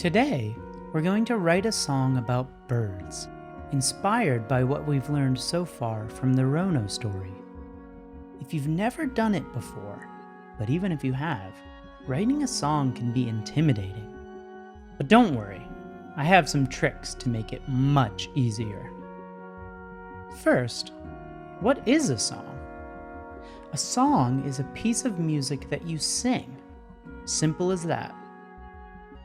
Today, we're going to write a song about birds, inspired by what we've learned so far from the Rono story. If you've never done it before, but even if you have, writing a song can be intimidating. But don't worry, I have some tricks to make it much easier. First, what is a song? A song is a piece of music that you sing. Simple as that.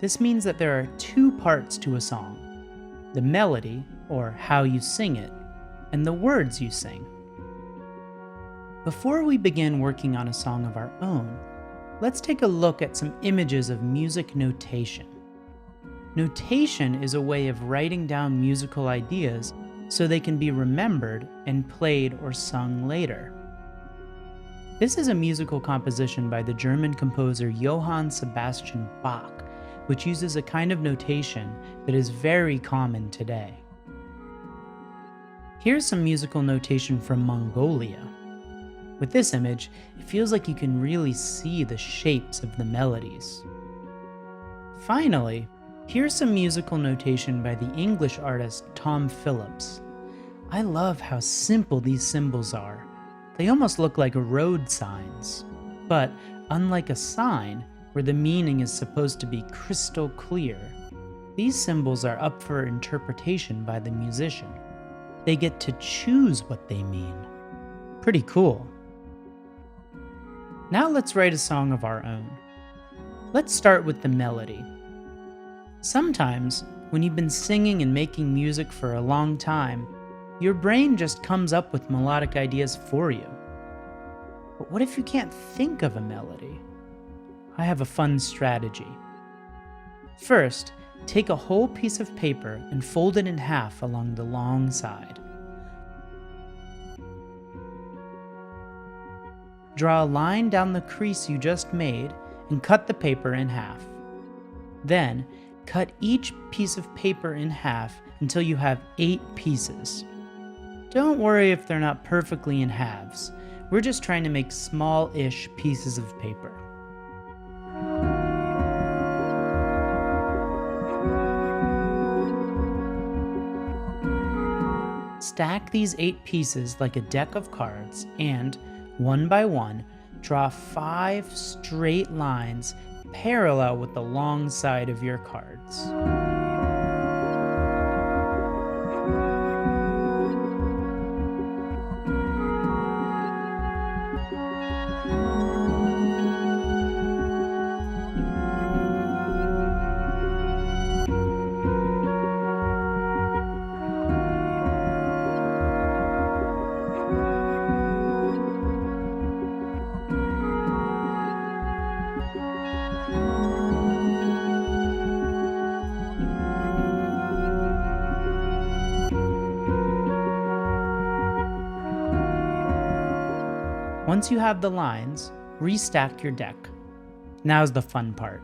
This means that there are two parts to a song: the melody, or how you sing it, and the words you sing. Before we begin working on a song of our own, let's take a look at some images of music notation. Notation is a way of writing down musical ideas so they can be remembered and played or sung later. This is a musical composition by the German composer Johann Sebastian Bach, which uses a kind of notation that is very common today. Here's some musical notation from Mongolia. With this image, it feels like you can really see the shapes of the melodies. Finally, here's some musical notation by the English artist Tom Phillips. I love how simple these symbols are. They almost look like road signs. But unlike a sign, where the meaning is supposed to be crystal clear, these symbols are up for interpretation by the musician. They get to choose what they mean. Pretty cool. Now let's write a song of our own. Let's start with the melody. Sometimes, when you've been singing and making music for a long time, your brain just comes up with melodic ideas for you. But what if you can't think of a melody? I have a fun strategy. First, take a whole piece of paper and fold it in half along the long side. Draw a line down the crease you just made and cut the paper in half. Then, cut each piece of paper in half until you have 8 pieces. Don't worry if they're not perfectly in halves. We're just trying to make small-ish pieces of paper. Stack these 8 pieces like a deck of cards and, one by one, draw 5 straight lines parallel with the long side of your cards. Once you have the lines, restack your deck. Now's the fun part.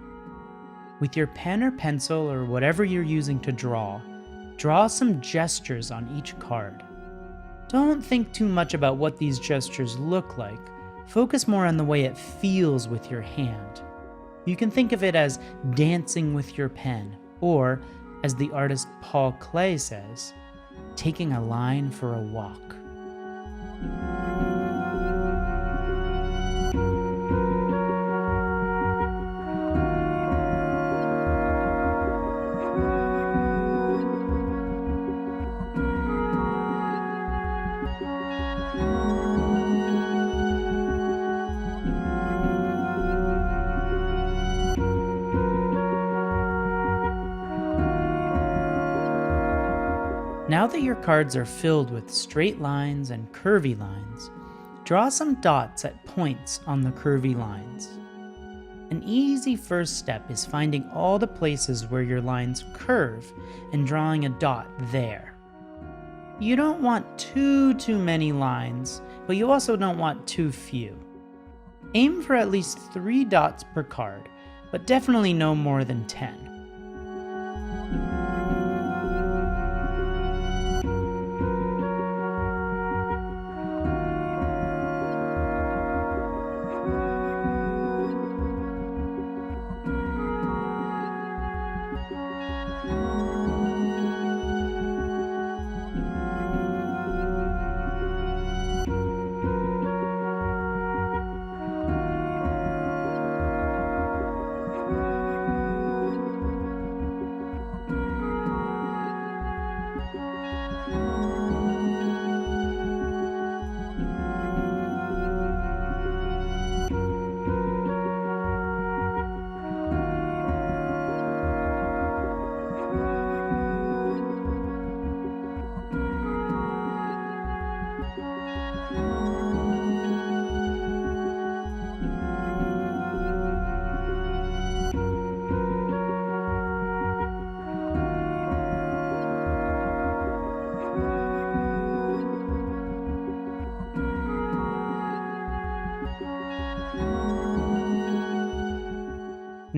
With your pen or pencil or whatever you're using to draw some gestures on each card. Don't think too much about what these gestures look like. Focus more on the way it feels with your hand. You can think of it as dancing with your pen, or, as the artist Paul Klee says, taking a line for a walk. Now that your cards are filled with straight lines and curvy lines, draw some dots at points on the curvy lines. An easy first step is finding all the places where your lines curve and drawing a dot there. You don't want too many lines, but you also don't want too few. Aim for at least 3 dots per card, but definitely no more than 10.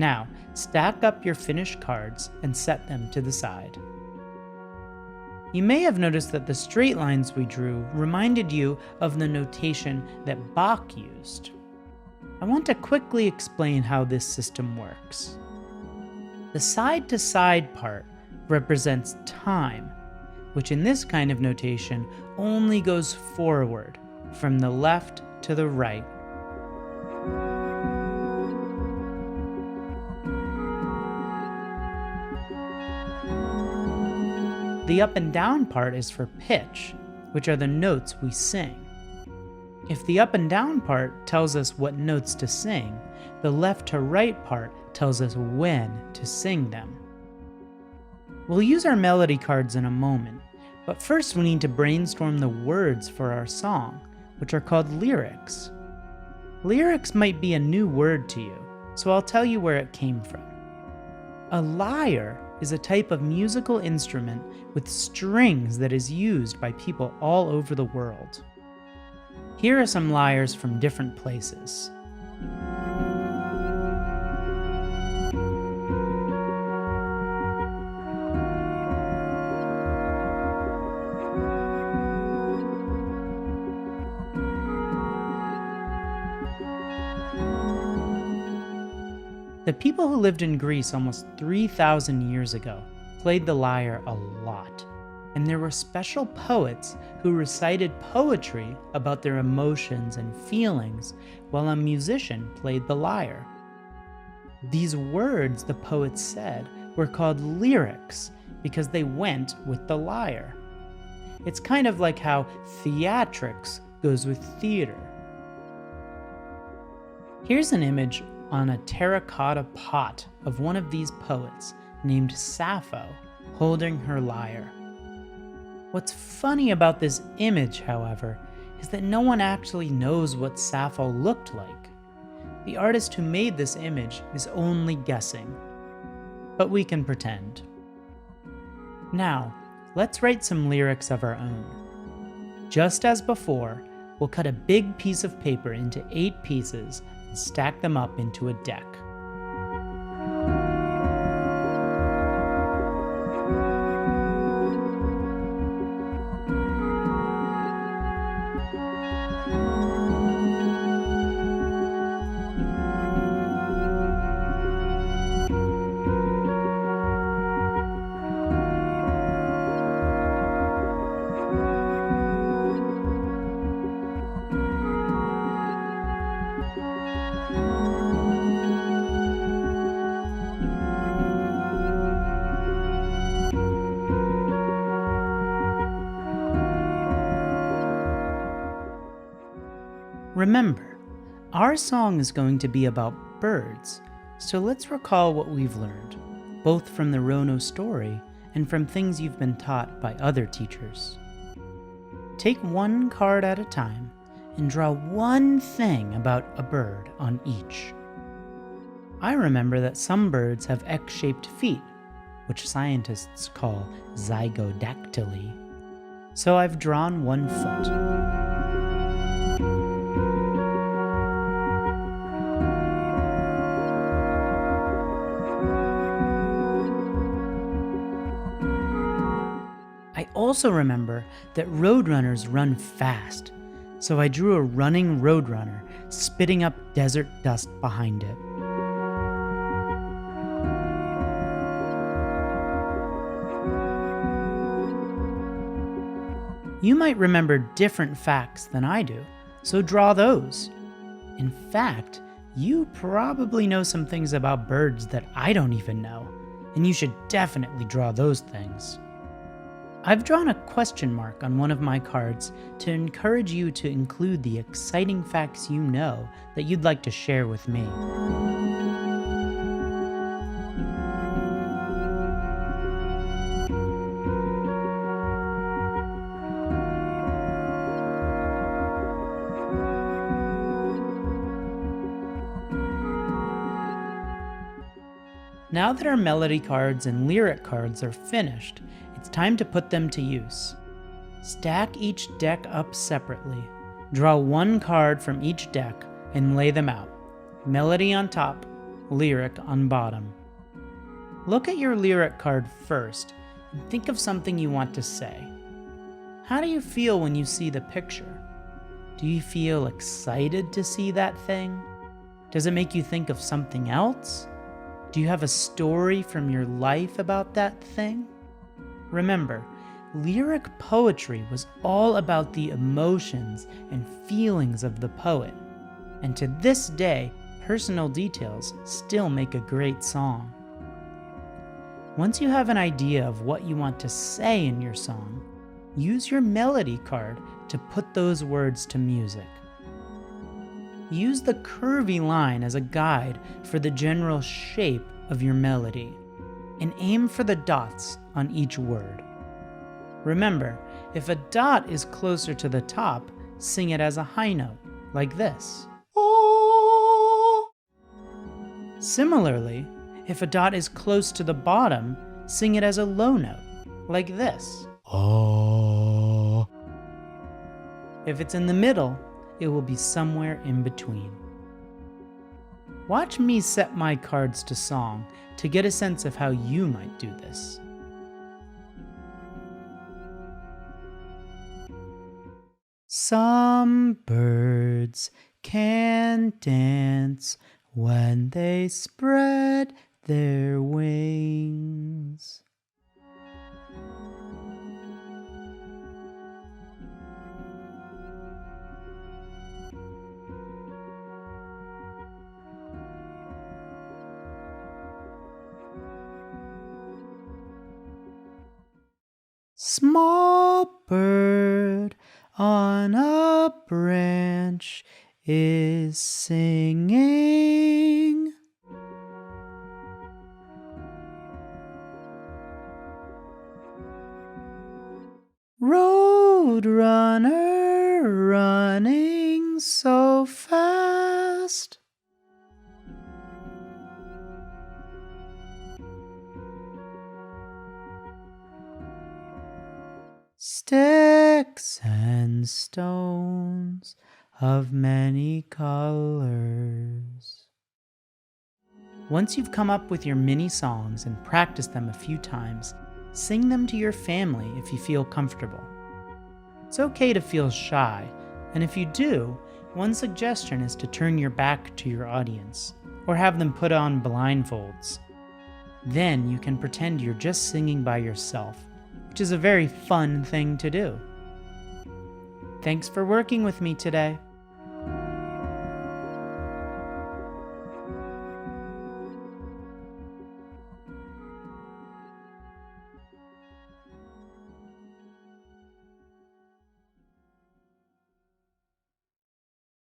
Now, stack up your finished cards and set them to the side. You may have noticed that the straight lines we drew reminded you of the notation that Bach used. I want to quickly explain how this system works. The side-to-side part represents time, which in this kind of notation only goes forward, from the left to the right. The up and down part is for pitch, which are the notes we sing. If the up and down part tells us what notes to sing, the left to right part tells us when to sing them. We'll use our melody cards in a moment, but first we need to brainstorm the words for our song, which are called lyrics. Lyrics might be a new word to you, so I'll tell you where it came from. A lyre is a type of musical instrument with strings that is used by people all over the world. Here are some lyres from different places. The people who lived in Greece almost 3,000 years ago played the lyre a lot, and there were special poets who recited poetry about their emotions and feelings while a musician played the lyre. These words the poets said were called lyrics because they went with the lyre. It's kind of like how theatrics goes with theater. Here's an image on a terracotta pot of one of these poets named Sappho holding her lyre. What's funny about this image, however, is that no one actually knows what Sappho looked like. The artist who made this image is only guessing, but we can pretend. Now, let's write some lyrics of our own. Just as before, we'll cut a big piece of paper into 8 pieces and stack them up into a deck. Remember, our song is going to be about birds, so let's recall what we've learned, both from the Rono story and from things you've been taught by other teachers. Take one card at a time and draw one thing about a bird on each. I remember that some birds have X-shaped feet, which scientists call zygodactyly, so I've drawn one foot. I also remember that roadrunners run fast, so I drew a running roadrunner spitting up desert dust behind it. You might remember different facts than I do, so draw those. In fact, you probably know some things about birds that I don't even know, and you should definitely draw those things. I've drawn a question mark on one of my cards to encourage you to include the exciting facts you know that you'd like to share with me. Now that our melody cards and lyric cards are finished, it's time to put them to use. Stack each deck up separately. Draw one card from each deck and lay them out. Melody on top, lyric on bottom. Look at your lyric card first and think of something you want to say. How do you feel when you see the picture? Do you feel excited to see that thing? Does it make you think of something else? Do you have a story from your life about that thing? Remember, lyric poetry was all about the emotions and feelings of the poet, and to this day, personal details still make a great song. Once you have an idea of what you want to say in your song, use your melody card to put those words to music. Use the curvy line as a guide for the general shape of your melody, and aim for the dots on each word. Remember, if a dot is closer to the top, sing it as a high note, like this. Similarly, if a dot is close to the bottom, sing it as a low note, like this. If it's in the middle, it will be somewhere in between. Watch me set my cards to song to get a sense of how you might do this. Some birds can dance when they spread their wings. Small bird on a branch is singing. Roadrunner running so fast. Sticks and stones of many colors. Once you've come up with your mini songs and practiced them a few times, sing them to your family if you feel comfortable. It's okay to feel shy, and if you do, one suggestion is to turn your back to your audience, or have them put on blindfolds. Then you can pretend you're just singing by yourself, which is a very fun thing to do. Thanks for working with me today.